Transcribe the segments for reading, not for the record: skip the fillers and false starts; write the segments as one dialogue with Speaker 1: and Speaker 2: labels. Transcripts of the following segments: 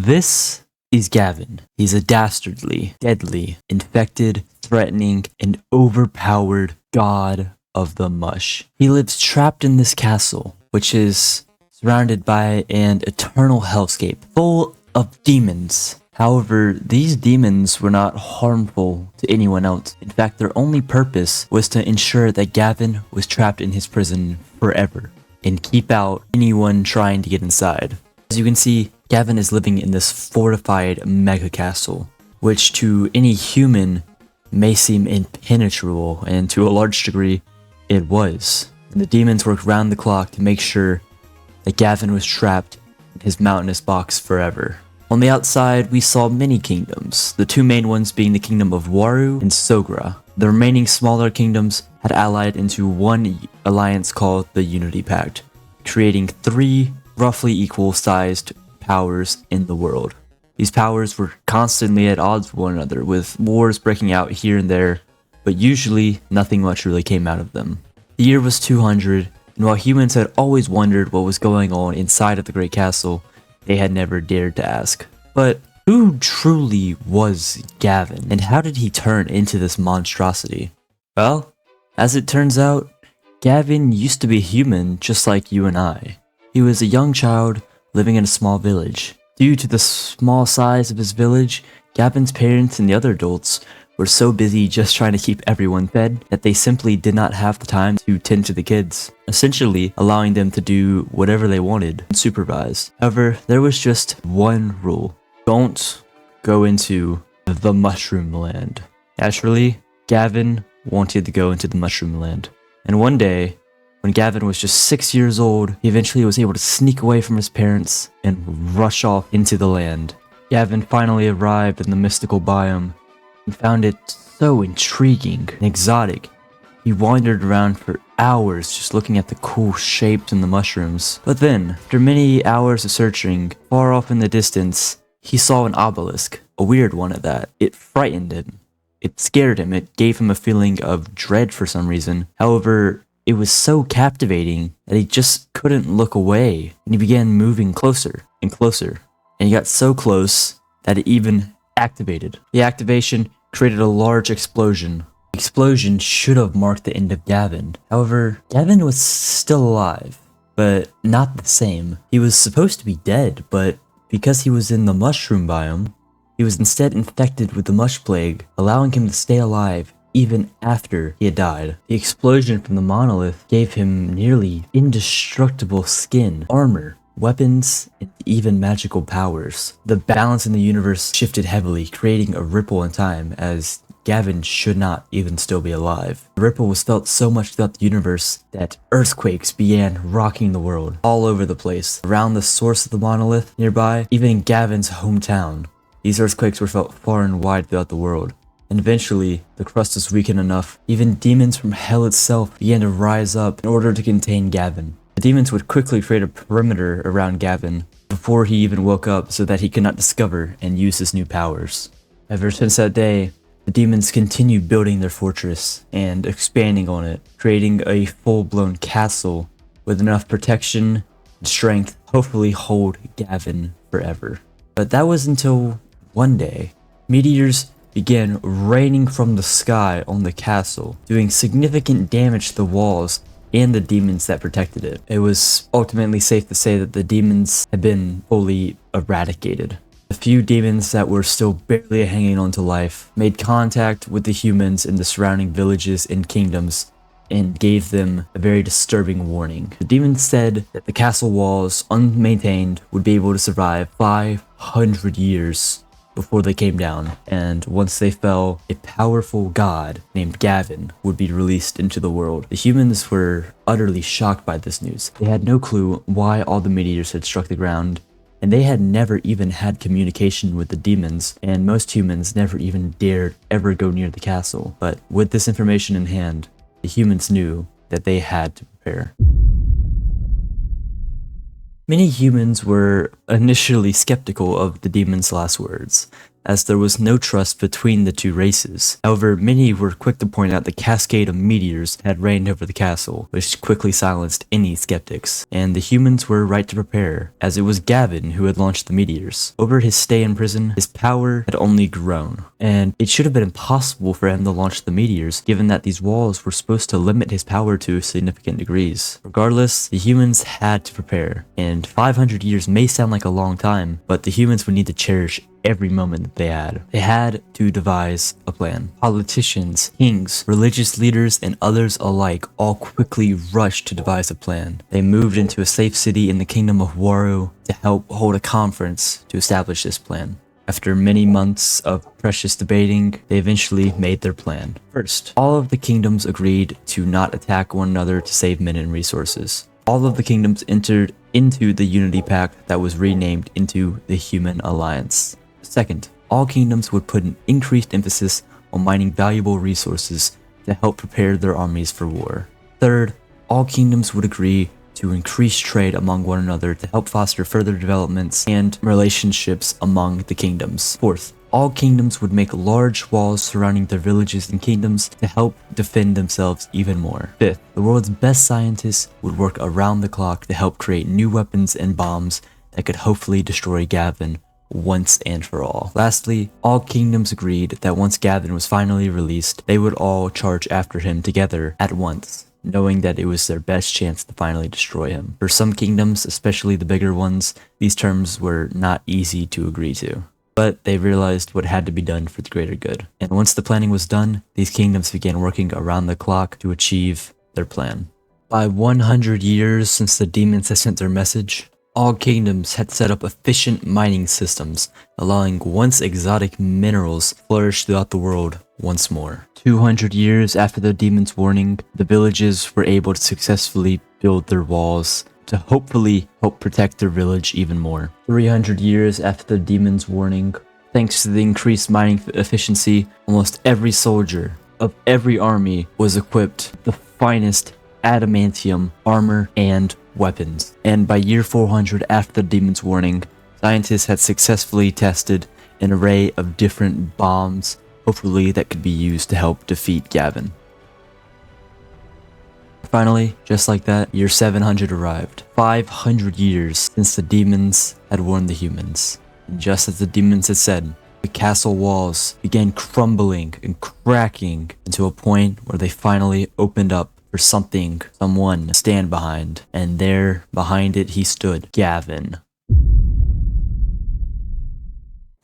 Speaker 1: This is Gavin. He's a dastardly, deadly, infected, threatening, and overpowered god of the mush. He lives trapped in this castle, which is surrounded by an eternal hellscape full of demons. However, these demons were not harmful to anyone else. In fact, their only purpose was to ensure that Gavin was trapped in his prison forever and keep out anyone trying to get inside. As you can see, Gavin is living in this fortified mega castle, which to any human may seem impenetrable, and to a large degree, it was. And the demons worked round the clock to make sure that Gavin was trapped in his mountainous box forever. On the outside, we saw many kingdoms, the two main ones being the kingdom of Waru and Sogra. The remaining smaller kingdoms had allied into one alliance called the Unity Pact, creating three roughly equal-sized powers in the world. These powers were constantly at odds with one another, with wars breaking out here and there, but usually nothing much really came out of them. The year was 200, and while humans had always wondered what was going on inside of the Great Castle, they had never dared to ask. But who truly was Gavin, and how did he turn into this monstrosity? Well, as it turns out, Gavin used to be human just like you and I. He was a young child living in a small village. Due to the small size of his village, Gavin's parents and the other adults were so busy just trying to keep everyone fed that they simply did not have the time to tend to the kids, essentially allowing them to do whatever they wanted unsupervised. However, there was just one rule: don't go into the Mushroom Land. Naturally, Gavin wanted to go into the Mushroom Land, and one day, when Gavin was just 6 years old, he eventually was able to sneak away from his parents and rush off into the land. Gavin finally arrived in the mystical biome and found it so intriguing and exotic. He wandered around for hours just looking at the cool shapes in the mushrooms. But then, after many hours of searching, far off in the distance, he saw an obelisk, a weird one at that. It frightened him. It scared him. It gave him a feeling of dread for some reason. However, it was so captivating that he just couldn't look away, and he began moving closer and closer. And he got so close that it even activated. The activation created a large explosion. The explosion should have marked the end of Gavin. However, Gavin was still alive, but not the same. He was supposed to be dead, but because he was in the mushroom biome, he was instead infected with the mush plague, allowing him to stay alive even after he had died. The explosion from the monolith gave him nearly indestructible skin, armor, weapons, and even magical powers. The balance in the universe shifted heavily, creating a ripple in time, as Gavin should not even still be alive. The ripple was felt so much throughout the universe that earthquakes began rocking the world all over the place, around the source of the monolith, nearby, even in Gavin's hometown. These earthquakes were felt far and wide throughout the world. And eventually, the crust was weakened enough, even demons from hell itself began to rise up in order to contain Gavin. The demons would quickly create a perimeter around Gavin before he even woke up so that he could not discover and use his new powers. Ever since that day, the demons continued building their fortress and expanding on it, creating a full-blown castle with enough protection and strength to hopefully hold Gavin forever. But that was until one day, meteors began raining from the sky on the castle, doing significant damage to the walls and the demons that protected it. It was ultimately safe to say that the demons had been fully eradicated. The few demons that were still barely hanging on to life made contact with the humans in the surrounding villages and kingdoms and gave them a very disturbing warning. The demons said that the castle walls, unmaintained, would be able to survive 500 years before they came down, and once they fell, a powerful god named Gavin would be released into the world. The humans were utterly shocked by this news. They had no clue why all the meteors had struck the ground, and they had never even had communication with the demons, and most humans never even dared ever go near the castle. But with this information in hand, the humans knew that they had to prepare. Many humans were initially skeptical of the demon's last words. as there was no trust between the two races. However, many were quick to point out the cascade of meteors had rained over the castle, which quickly silenced any skeptics, and the humans were right to prepare, as it was Gavin who had launched the meteors. Over his stay in prison, his power had only grown, and it should have been impossible for him to launch the meteors, given that these walls were supposed to limit his power to significant degrees. Regardless, the humans had to prepare, and 500 years may sound like a long time, but the humans would need to cherish every moment that they had. They had to devise a plan. Politicians, kings, religious leaders, and others alike all quickly rushed to devise a plan. They moved into a safe city in the kingdom of Waru to help hold a conference to establish this plan. After many months of precious debating, they eventually made their plan. First, all of the kingdoms agreed to not attack one another to save men and resources. All of the kingdoms entered into the Unity Pact that was renamed into the Human Alliance. Second, all kingdoms would put an increased emphasis on mining valuable resources to help prepare their armies for war. Third, all kingdoms would agree to increase trade among one another to help foster further developments and relationships among the kingdoms. Fourth, all kingdoms would make large walls surrounding their villages and kingdoms to help defend themselves even more. Fifth, the world's best scientists would work around the clock to help create new weapons and bombs that could hopefully destroy Gavin once and for all. Lastly, all kingdoms agreed that once Gavin was finally released, they would all charge after him together at once, knowing that it was their best chance to finally destroy him. For some kingdoms, especially the bigger ones, these terms were not easy to agree to, but they realized what had to be done for the greater good. And once the planning was done, these kingdoms began working around the clock to achieve their plan. By 100 years since the demons had sent their message, all kingdoms had set up efficient mining systems, allowing once exotic minerals flourish throughout the world once more. 200 years after the demon's warning, the villages were able to successfully build their walls to hopefully help protect their village even more. 300 years after the demon's warning, thanks to the increased mining efficiency, almost every soldier of every army was equipped with the finest adamantium armor and weapons. And by year 400 after the demon's warning, scientists had successfully tested an array of different bombs, hopefully that could be used to help defeat Gavin. Finally, just like that, year 700 arrived. 500 years since the demons had warned the humans. And just as the demons had said, the castle walls began crumbling and cracking into a point where they finally opened up for someone to stand behind. And there, behind it, he stood, Gavin.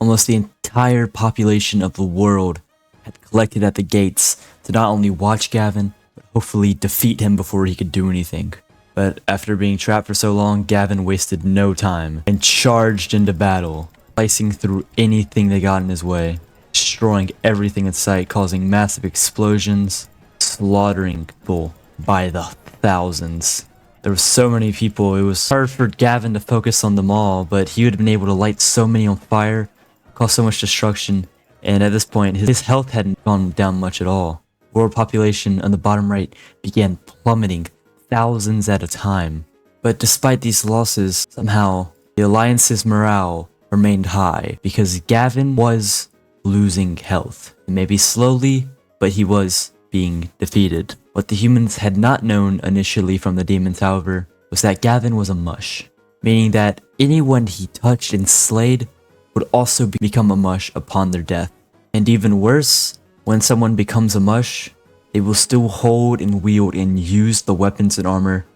Speaker 1: Almost the entire population of the world had collected at the gates to not only watch Gavin, but hopefully defeat him before he could do anything. But after being trapped for so long, Gavin wasted no time and charged into battle, slicing through anything that got in his way, destroying everything in sight, causing massive explosions, slaughtering people by the thousands. There were so many people, it was hard for Gavin to focus on them all, but he would have been able to light so many on fire, cause so much destruction, and at this point, his health hadn't gone down much at all. World population on the bottom right began plummeting, thousands at a time. But despite these losses, somehow, the Alliance's morale remained high, because Gavin was losing health. Maybe slowly, but he was being defeated. What the humans had not known initially from the demons, however, was that Gavin was a mush, meaning that anyone he touched and slayed would also become a mush upon their death. And even worse, when someone becomes a mush, they will still hold and wield and use the weapons and armor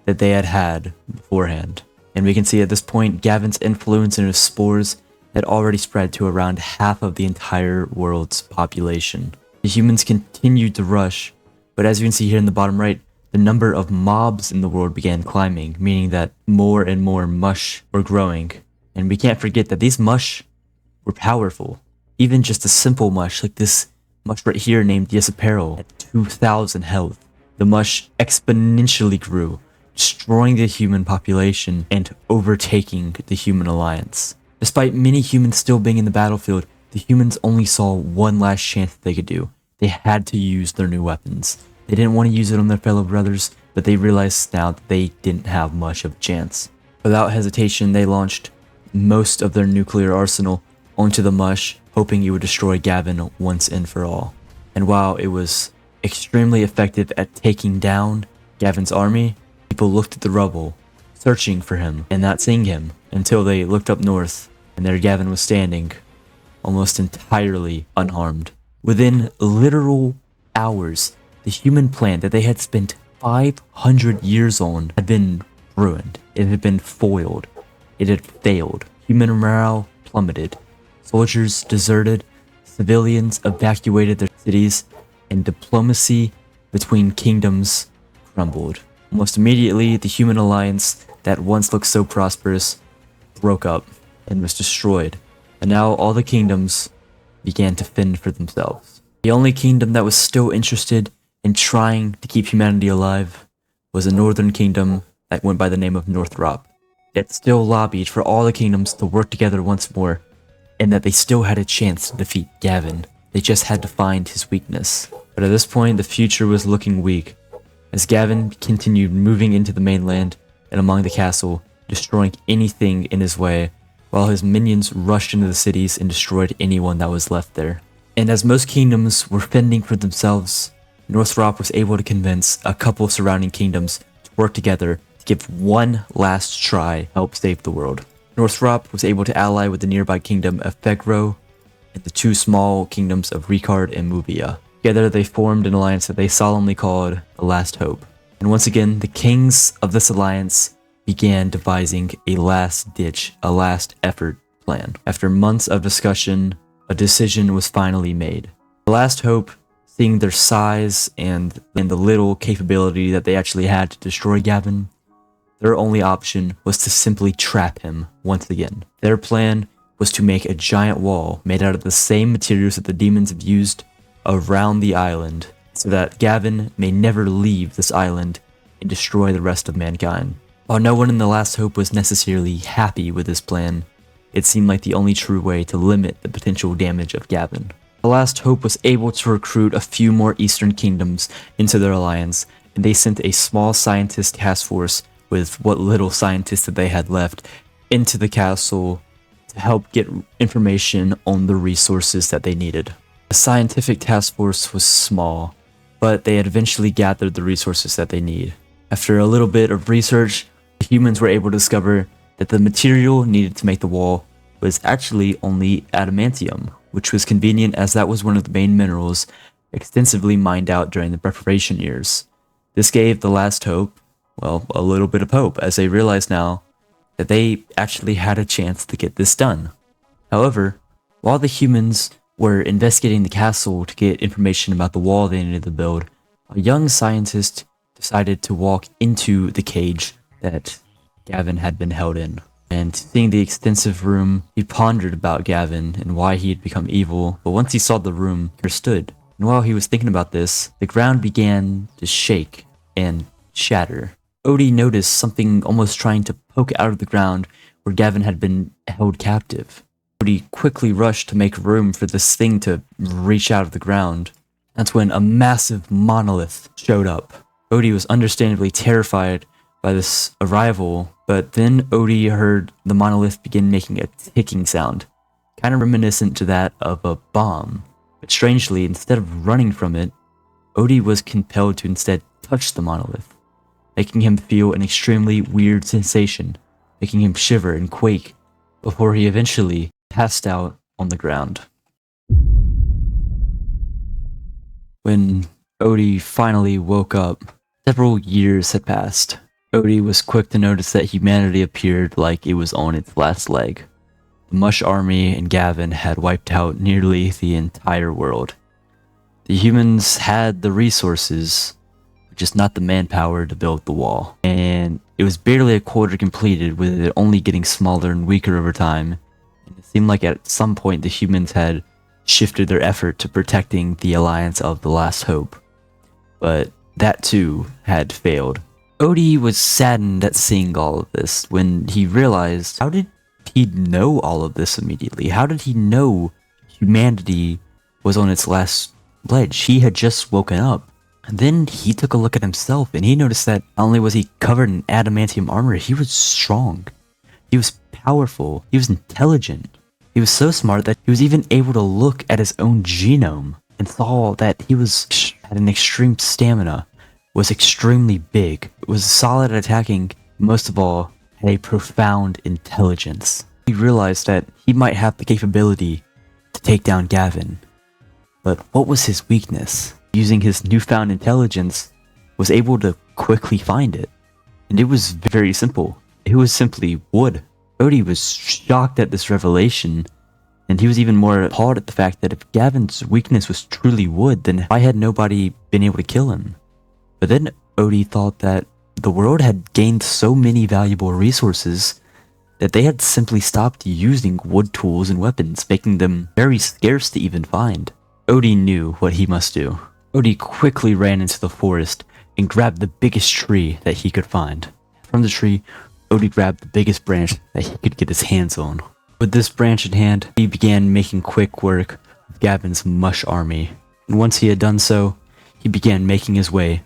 Speaker 1: that they had beforehand. And we can see at this point, Gavin's influence and his spores had already spread to around half of the entire world's population. The humans continued to rush, but as you can see here in the bottom right, the number of mobs in the world began climbing, meaning that more and more mush were growing. And we can't forget that these mush were powerful. Even just a simple mush like this mush right here named Yesapero at 2,000 health. The mush exponentially grew, destroying the human population and overtaking the human alliance. Despite many humans still being in the battlefield, the humans only saw one last chance that they could do. They had to use their new weapons. They didn't want to use it on their fellow brothers, but they realized now that they didn't have much of a chance. Without hesitation, they launched most of their nuclear arsenal onto the mush, hoping it would destroy Gavin once and for all. And while it was extremely effective at taking down Gavin's army, people looked at the rubble, searching for him and not seeing him, until they looked up north, and there Gavin was standing, almost entirely unharmed. Within literal hours, the human plan that they had spent 500 years on had been ruined. It had been foiled. It had failed. Human morale plummeted. Soldiers deserted. Civilians evacuated their cities, and diplomacy between kingdoms crumbled. Almost immediately, the human alliance that once looked so prosperous broke up and was destroyed. And now all the kingdoms began to fend for themselves. The only kingdom that was still interested in trying to keep humanity alive was a northern kingdom that went by the name of Northrop. It still lobbied for all the kingdoms to work together once more, and that they still had a chance to defeat Gavin. They just had to find his weakness. But at this point, the future was looking weak, as Gavin continued moving into the mainland and among the castle, destroying anything in his way, while his minions rushed into the cities and destroyed anyone that was left there. And as most kingdoms were fending for themselves, Northrop was able to convince a couple of surrounding kingdoms to work together to give one last try to help save the world. Northrop was able to ally with the nearby kingdom of Fegro and the two small kingdoms of Ricard and Mubia. Together they formed an alliance that they solemnly called the Last Hope. And once again, the kings of this alliance began devising a last-ditch, a last-effort plan. After months of discussion, a decision was finally made. The Last Hope, seeing their size and the little capability that they actually had to destroy Gavin, their only option was to simply trap him once again. Their plan was to make a giant wall made out of the same materials that the demons have used around the island, so that Gavin may never leave this island and destroy the rest of mankind. While no one in the Last Hope was necessarily happy with this plan, it seemed like the only true way to limit the potential damage of Gavin. The Last Hope was able to recruit a few more eastern kingdoms into their alliance, and they sent a small scientist task force with what little scientists that they had left into the castle to help get information on the resources that they needed. The scientific task force was small, but they had eventually gathered the resources that they need. After a little bit of research, the humans were able to discover that the material needed to make the wall was actually only adamantium, which was convenient as that was one of the main minerals extensively mined out during the preparation years. This gave the Last Hope, well, a little bit of hope, as they realized now that they actually had a chance to get this done. However, while the humans were investigating the castle to get information about the wall they needed to build, a young scientist decided to walk into the cage that Gavin had been held in. And seeing the extensive room, he pondered about Gavin and why he had become evil, but once he saw the room, he understood. And while he was thinking about this, the ground began to shake and shatter. Odie noticed something almost trying to poke out of the ground where Gavin had been held captive. Odie quickly rushed to make room for this thing to reach out of the ground. That's when a massive monolith showed up. Odie was understandably terrified by this arrival, but then Odie heard the monolith begin making a ticking sound, kind of reminiscent to that of a bomb. But strangely, instead of running from it, Odie was compelled to instead touch the monolith, making him feel an extremely weird sensation, making him shiver and quake, before he eventually passed out on the ground. When Odie finally woke up, several years had passed. Odie was quick to notice that humanity appeared like it was on its last leg. The Mush army and Gavin had wiped out nearly the entire world. The humans had the resources, but just not the manpower to build the wall. And it was barely a quarter completed, with it only getting smaller and weaker over time. And it seemed like at some point the humans had shifted their effort to protecting the alliance of the Last Hope. But that too had failed. Odie was saddened at seeing all of this when he realized, how did he know all of this immediately? How did he know humanity was on its last ledge? He had just woken up. And then he took a look at himself and he noticed that not only was he covered in adamantium armor, he was strong. He was powerful. He was intelligent. He was so smart that he was even able to look at his own genome and saw that he had an extreme stamina, was extremely big, was solid at attacking, most of all, had a profound intelligence. He realized that he might have the capability to take down Gavin. But what was his weakness? Using his newfound intelligence, was able to quickly find it. And it was very simple. It was simply wood. Odie was shocked at this revelation, and he was even more appalled at the fact that if Gavin's weakness was truly wood, then why had nobody been able to kill him? But then Odie thought that the world had gained so many valuable resources that they had simply stopped using wood tools and weapons, making them very scarce to even find. Odie knew what he must do. Odie quickly ran into the forest and grabbed the biggest tree that he could find. From the tree, Odie grabbed the biggest branch that he could get his hands on. With this branch in hand, he began making quick work of Gavin's mush army. And once he had done so, he began making his way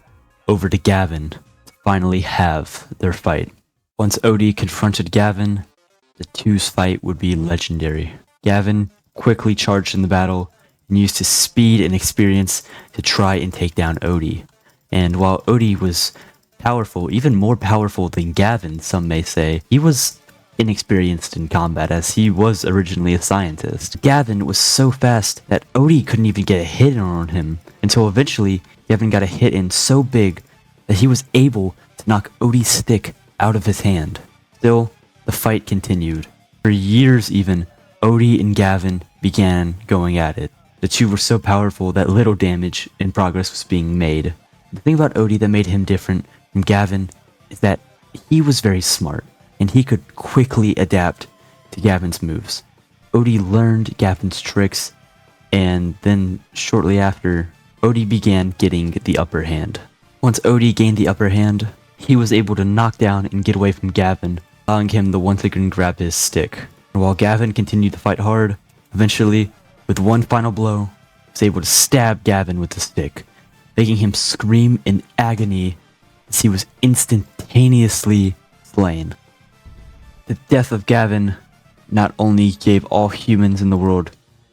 Speaker 1: over to Gavin to finally have their fight. Once Odie confronted Gavin, the two's fight would be legendary. Gavin quickly charged in the battle and used his speed and experience to try and take down Odie. And while Odie was powerful, even more powerful than Gavin, some may say, he was inexperienced in combat as he was originally a scientist. Gavin was so fast that Odie couldn't even get a hit in on him until eventually Gavin got a hit in so big that he was able to knock Odie's stick out of his hand. Still, the fight continued. For years even, Odie and Gavin began going at it. The two were so powerful that little damage in progress was being made. The thing about Odie that made him different from Gavin is that he was very smart, and he could quickly adapt to Gavin's moves. Odie learned Gavin's tricks, and then shortly after, Odie began getting the upper hand. Once Odie gained the upper hand, he was able to knock down and get away from Gavin, allowing him to once again grab his stick. And while Gavin continued to fight hard, eventually, with one final blow, he was able to stab Gavin with the stick, making him scream in agony as he was instantaneously slain. The death of Gavin not only gave all humans in the world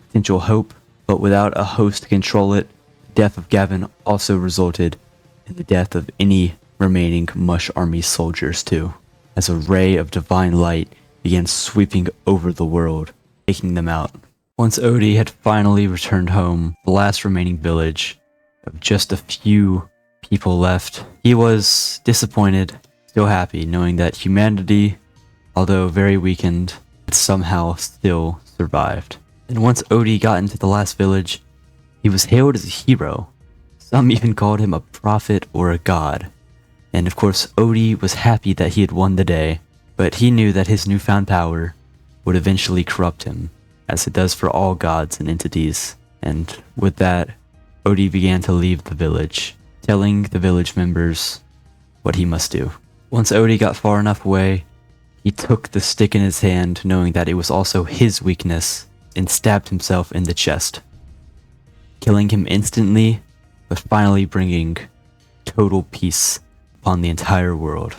Speaker 1: potential hope, but without a host to control it, the death of Gavin also resulted in the death of any remaining Mush Army soldiers too, as a ray of divine light began sweeping over the world, taking them out. Once Odie had finally returned home, the last remaining village of just a few people left, he was disappointed, still happy, knowing that humanity, although very weakened, had somehow still survived. And once Odie got into the last village, he was hailed as a hero. Some even called him a prophet or a god. And of course, Odie was happy that he had won the day, but he knew that his newfound power would eventually corrupt him, as it does for all gods and entities. And with that, Odie began to leave the village, telling the village members what he must do. Once Odie got far enough away, he took the stick in his hand, knowing that it was also his weakness, and stabbed himself in the chest, killing him instantly, but finally bringing total peace upon the entire world.